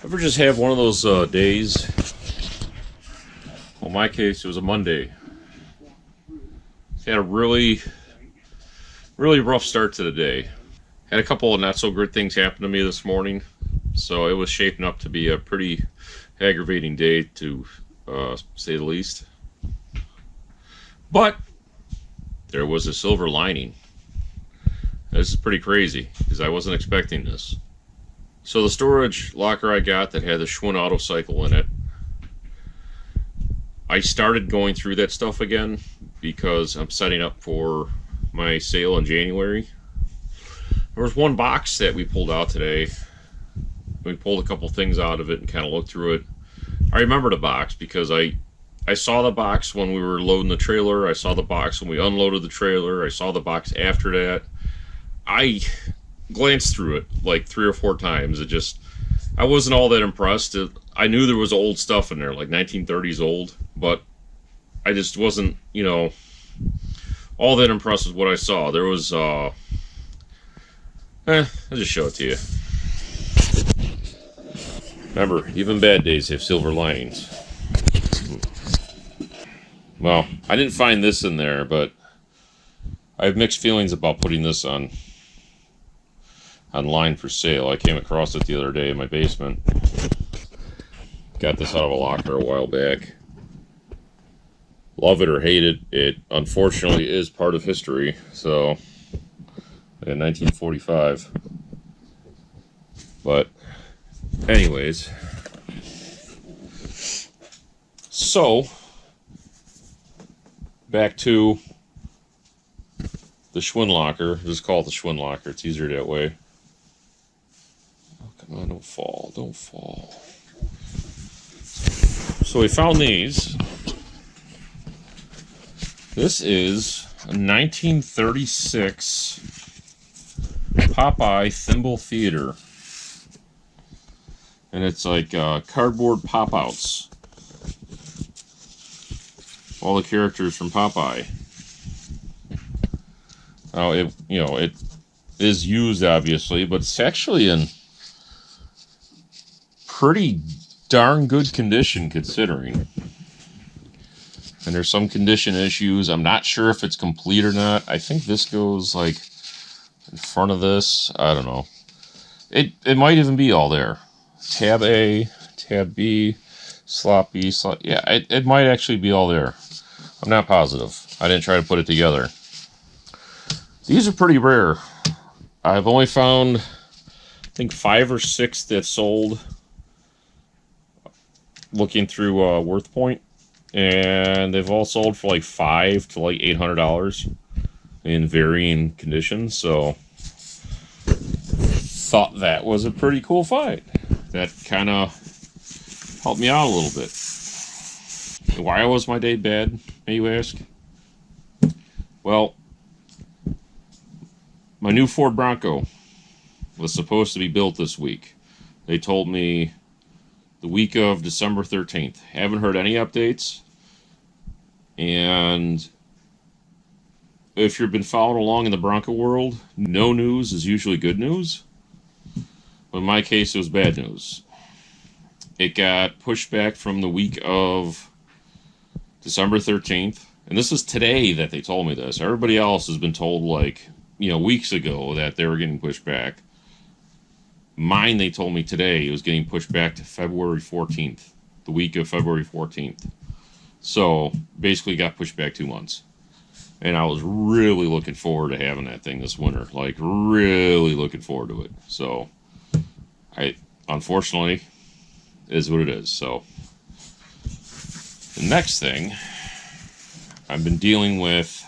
Ever just have one of those days? Well, in my case, it was a Monday. Had a really rough start to the day. Had a couple of not so good things happen to me this morning, so it was shaping up to be a pretty aggravating day, to say the least. But there was a silver lining. This is pretty crazy because I wasn't expecting this. So the storage locker I got that had the Schwinn auto cycle in it, I started going through that stuff again because I'm setting up for my sale in January. There was one box that we pulled out today. We pulled a couple things out of it and kind of looked through it. I remember the box because I saw the box when we were loading the trailer. I saw the box when we unloaded the trailer. I saw the box after that. I glanced through it like 3 or 4 times. I wasn't all that impressed. I knew there was old stuff in there, like 1930s old, but I just wasn't, all that impressed with what I saw. There was, I'll just show it to you. Remember, even bad days have silver linings. Well, I didn't find this in there, but I have mixed feelings about putting this online for sale. I came across it the other day in my basement. Got this out of a locker a while back. Love it or hate it, it unfortunately is part of history. So, in 1945. But, anyways. So, back to the Schwinn locker. Just call it the Schwinn locker. It's easier that way. Oh, come on, don't fall. Don't fall. So we found these. This is a 1936 Popeye Thimble Theater. And it's like cardboard pop-outs. All the characters from Popeye. Now, it is used, obviously, but it's actually in pretty darn good condition, considering. And there's some condition issues. I'm not sure if it's complete or not. I think this goes, like, in front of this. I don't know. It might even be all there. Tab A, Tab B, Slot B, Slot... Yeah, it might actually be all there. I'm not positive. I didn't try to put it together. These are pretty rare. I've only found, I think, 5 or 6 that sold looking through WorthPoint. And they've all sold for like $500 to like $800 in varying conditions. So, thought that was a pretty cool find. That kind of helped me out a little bit. Why was my day bad, may you ask? Well, my new Ford Bronco was supposed to be built this week. They told me the week of December 13th. Haven't heard any updates. And if you've been following along in the Bronco world, no news is usually good news. But in my case, it was bad news. It got pushed back from the week of December 13th. And this is today that they told me this. Everybody else has been told, like, weeks ago that they were getting pushed back. Mine, they told me today, it was getting pushed back to February 14th. The week of February 14th. So, basically got pushed back 2 months. And I was really looking forward to having that thing this winter. Like, really looking forward to it. So, unfortunately, is what it is. So, the next thing I've been dealing with.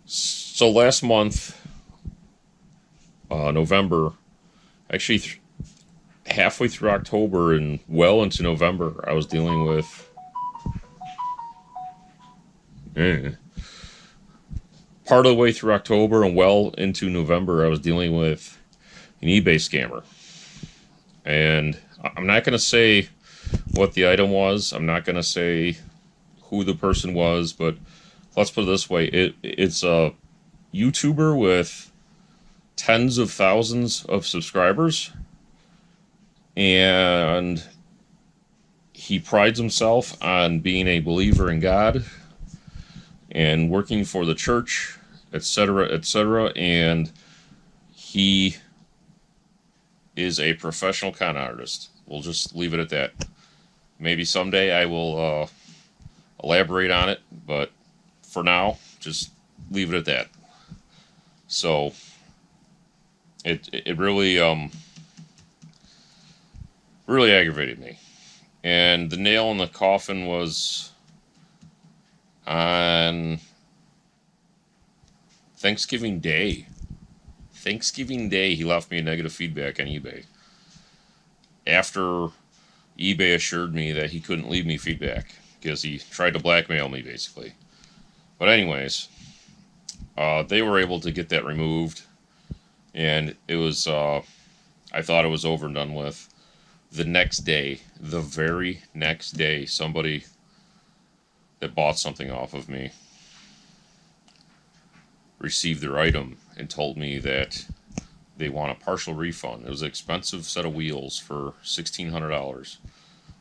So, last month, November, actually halfway through October and well into November, I was dealing with part of the way through October and well into November, I was dealing with an eBay scammer. And I'm not going to say what the item was. I'm not going to say who the person was, but let's put it this way. It's a YouTuber with tens of thousands of subscribers, and he prides himself on being a believer in God and working for the church, etc., etc., and he is a professional con artist. We'll just leave it at that. Maybe someday I will elaborate on it, but for now, just leave it at that. So it really really aggravated me. And the nail in the coffin was on Thanksgiving Day. Thanksgiving Day, he left me a negative feedback on eBay. After eBay assured me that he couldn't leave me feedback because he tried to blackmail me, basically. But anyways, they were able to get that removed, and it was, I thought it was over and done with. The next day, the very next day, somebody that bought something off of me received their item and told me that they want a partial refund. It was an expensive set of wheels for $1,600.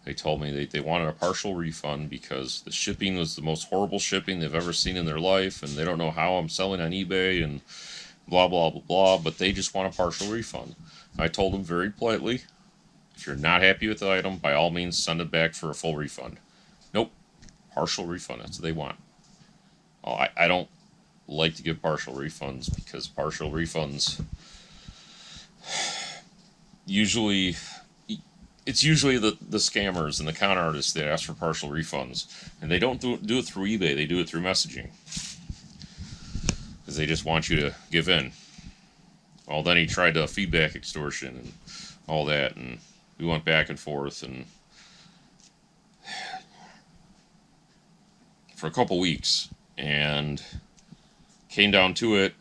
They told me they wanted a partial refund because the shipping was the most horrible shipping they've ever seen in their life, and they don't know how I'm selling on eBay and blah, blah, blah, blah, but they just want a partial refund. I told them very politely, if you're not happy with the item, by all means send it back for a full refund. Nope. Partial refund. That's what they want. Oh, I don't like to give partial refunds because partial refunds usually, it's usually the scammers and the con artists that ask for partial refunds, and they don't do it through eBay. They do it through messaging because they just want you to give in. Well, then he tried to feedback extortion and all that, and we went back and forth, and for a couple weeks, and came down to it.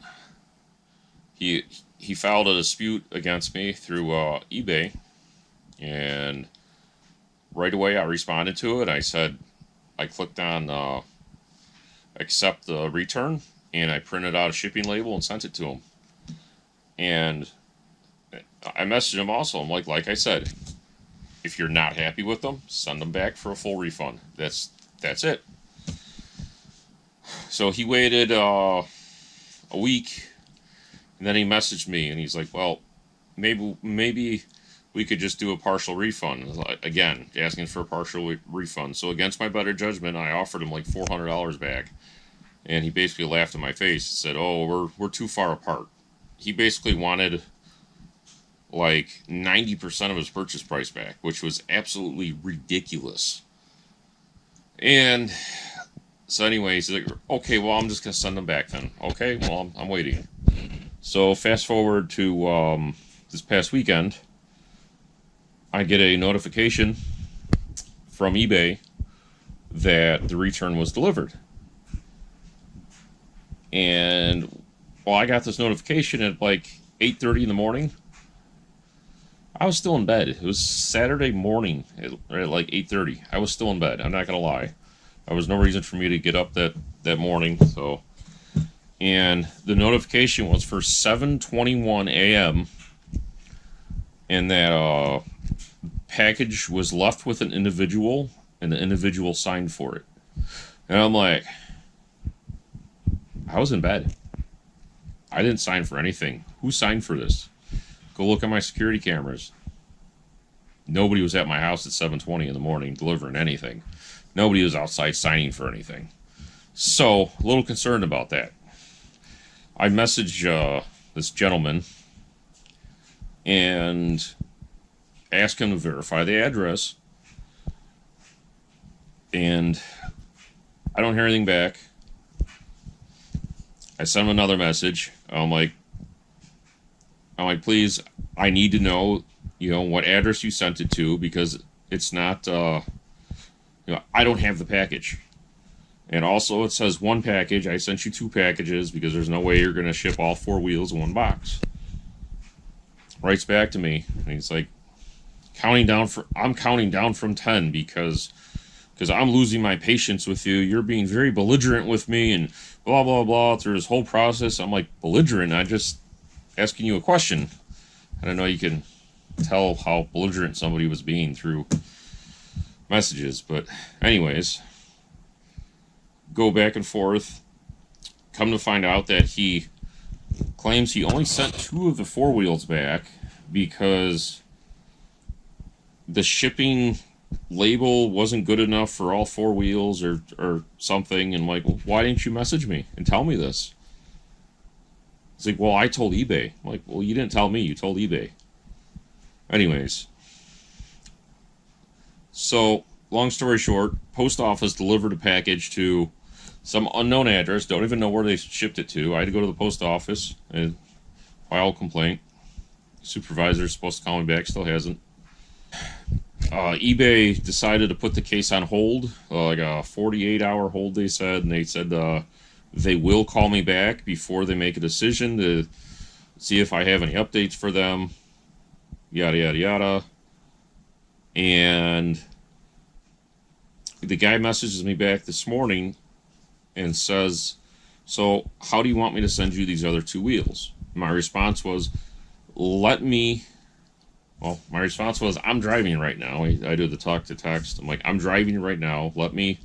He filed a dispute against me through eBay, and right away I responded to it. I said, I clicked on accept the return, and I printed out a shipping label and sent it to him. And I messaged him also. I'm like I said, if you're not happy with them, send them back for a full refund. That's it. So he waited a week, and then he messaged me, and he's like, well, maybe we could just do a partial refund. Again, asking for a partial refund. So against my better judgment, I offered him like $400 back, and he basically laughed in my face and said, oh, we're too far apart. He basically wanted like 90% of his purchase price back, which was absolutely ridiculous. And so anyway, he's like, okay, well, I'm just going to send them back then. Okay, well, I'm waiting. So fast forward to this past weekend, I get a notification from eBay that the return was delivered. And well, I got this notification at like 8:30 in the morning. I was still in bed. It was Saturday morning at like 8:30. I was still in bed. I'm not going to lie. There was no reason for me to get up that morning. So, and the notification was for 7:21 a.m. and that package was left with an individual, and the individual signed for it. And I'm like, I was in bed. I didn't sign for anything. Who signed for this? Go look at my security cameras. Nobody was at my house at 7:20 in the morning delivering anything. Nobody was outside signing for anything. So, a little concerned about that. I messaged this gentleman and asked him to verify the address. And I don't hear anything back. I sent him another message. I'm like, please, I need to know, what address you sent it to, because it's not, I don't have the package. And also, it says one package. I sent you 2 packages because there's no way you're going to ship all 4 wheels in one box. Writes back to me, and he's like, I'm counting down from 10 because I'm losing my patience with you. You're being very belligerent with me, and blah, blah, blah, through this whole process. I'm like, belligerent? I just asking you a question. I don't know, you can tell how belligerent somebody was being through messages. But anyways, go back and forth. Come to find out that he claims he only sent 2 of the 4 wheels back because the shipping label wasn't good enough for all 4 wheels or something. And like, well, why didn't you message me and tell me this? It's like, well, I told eBay. I'm like, well, you didn't tell me, you told eBay. Anyways, so long story short, post office delivered a package to some unknown address. Don't even know where they shipped it to. I had to go to the post office and file a complaint. Supervisor's supposed to call me back, still hasn't. eBay decided to put the case on hold, like a 48-hour hold, they said, and they said they will call me back before they make a decision to see if I have any updates for them, yada, yada, yada. And the guy messages me back this morning and says, so how do you want me to send you these other 2 wheels? My response was, my response was, I'm driving right now. I did the talk to text. I'm like, I'm driving right now. When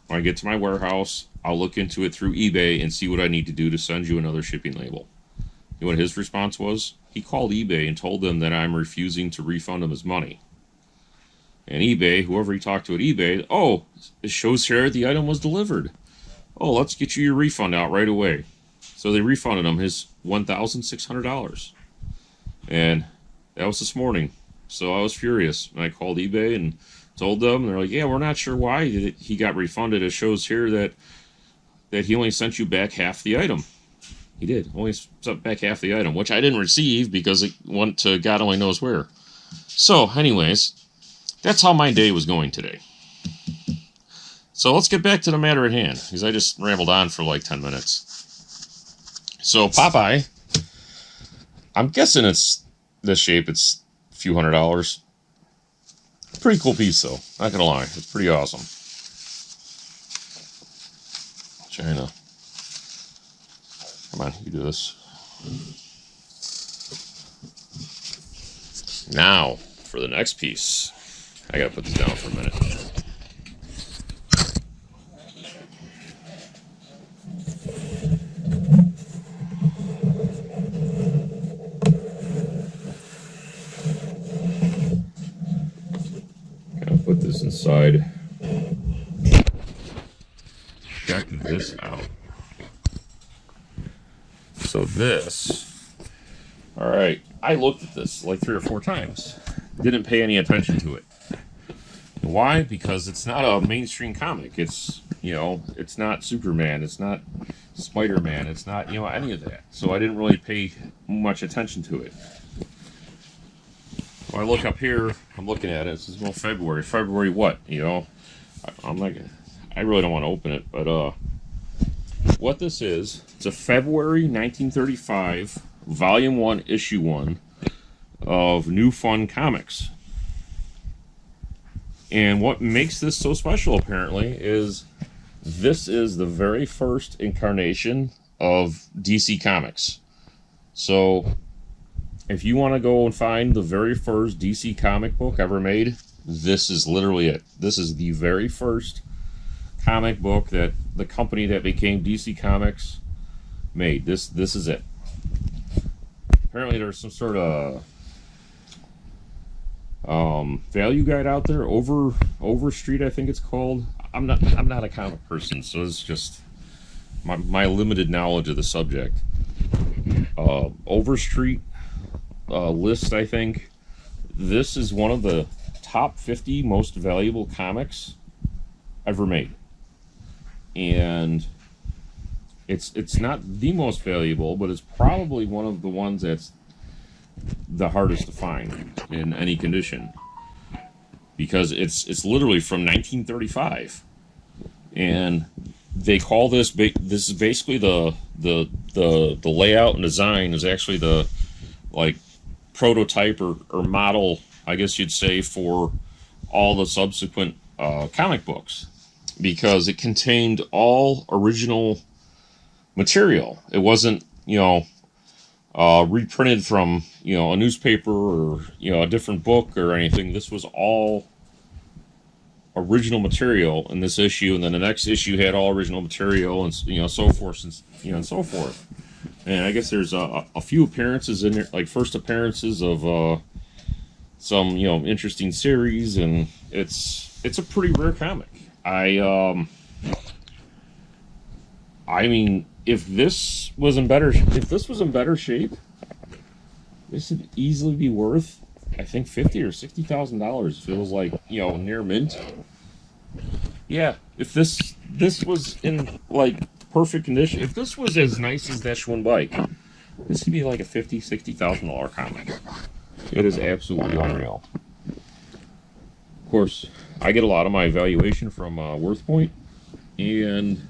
I get to my warehouse, I'll look into it through eBay and see what I need to do to send you another shipping label. You know what his response was? He called eBay and told them that I'm refusing to refund him his money. And eBay, whoever he talked to at eBay, oh, it shows here the item was delivered. Oh, let's get you your refund out right away. So they refunded him his $1,600. And that was this morning. So I was furious. And I called eBay and told them, and they're like, yeah, we're not sure why he got refunded. It shows here that he only sent you back half the item. He did. Only sent back half the item, which I didn't receive because it went to God only knows where. So, anyways, that's how my day was going today. So let's get back to the matter at hand, because I just rambled on for like 10 minutes. So Popeye, I'm guessing it's this shape, it's a few $100s. Pretty cool piece though, not gonna lie, it's pretty awesome. China. Come on, you do this. Now, for the next piece. I gotta put this down for a minute. Gotta put this inside. Check this out. So this, all right, I looked at this like 3 or 4 times. Didn't pay any attention to it. Why? Because it's not a mainstream comic. It's, it's not Superman. It's not Spider-Man. It's not, any of that. So I didn't really pay much attention to it. When I look up here, I'm looking at it. It says, well, February. February what? I'm like, I really don't want to open it. But what this is, it's a February 1935, Volume 1, Issue 1 of New Fun Comics. And what makes this so special, apparently, is this is the very first incarnation of DC Comics. So, if you want to go and find the very first DC comic book ever made, this is literally it. This is the very first comic book that the company that became DC Comics made. This is it. Apparently, there's some sort of value guide out there, Overstreet, I think it's called. I'm not a comic person, so it's just my limited knowledge of the subject. Overstreet list, I think. This is one of the top 50 most valuable comics ever made. And it's not the most valuable, but it's probably one of the ones that's the hardest to find in any condition, because it's literally from 1935, and they call this is basically the layout and design is actually the prototype or model, I guess you'd say, for all the subsequent comic books, because it contained all original material. It wasn't reprinted from, a newspaper or, a different book or anything. This was all original material in this issue, and then the next issue had all original material, and so forth, and so forth. And I guess there's a few appearances in there, like first appearances of some interesting series, and it's a pretty rare comic. I mean, if this was in better shape, this would easily be worth, I think, $50,000 or $60,000 if it was like near mint. Yeah, if this was in like perfect condition, if this was as nice as that Schwinn bike, this would be like a $50,000-$60,000 comic. It is absolutely unreal. Of course, I get a lot of my valuation from WorthPoint, and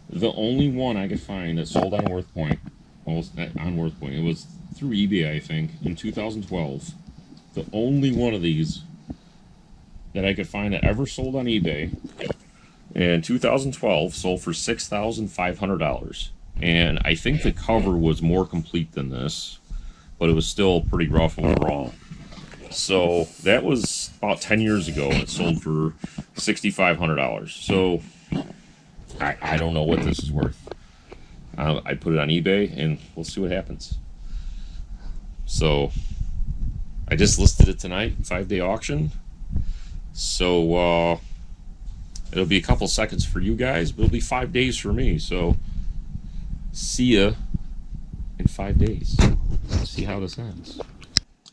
the only one I could find that sold on WorthPoint, it was through eBay, I think, in 2012. The only one of these that I could find that ever sold on eBay in 2012 sold for $6,500. And I think the cover was more complete than this, but it was still pretty rough overall. So that was about 10 years ago, and it sold for $6,500. So I don't know what this is worth. I put it on eBay, and we'll see what happens. So I just listed it tonight, 5-day auction. So it'll be a couple seconds for you guys, but it'll be 5 days for me. So see ya in 5 days. See how this ends.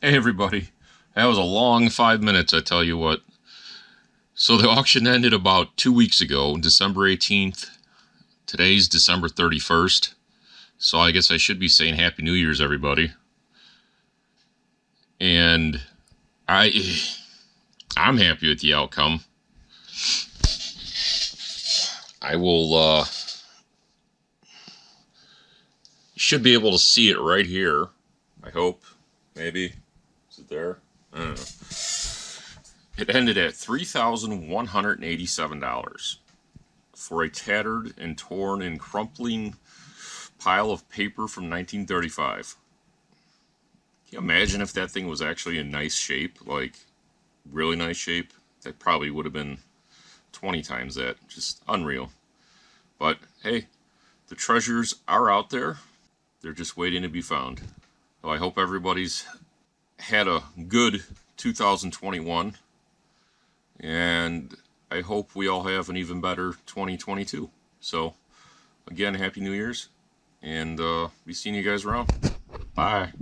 Hey everybody, that was a long 5 minutes, I tell you what. So the auction ended about 2 weeks ago, December 18th. Today's December 31st. So I guess I should be saying Happy New Year's, everybody. And I'm happy with the outcome. I will, you should be able to see it right here. I hope. Maybe. Is it there? I don't know. It ended at $3,187 for a tattered and torn and crumpling pile of paper from 1935. Can you imagine if that thing was actually in nice shape, like really nice shape? That probably would have been 20 times that. Just unreal. But hey, the treasures are out there. They're just waiting to be found. So I hope everybody's had a good 2021. And I hope we all have an even better 2022. So, again, Happy New Year's. And be seeing you guys around. Bye.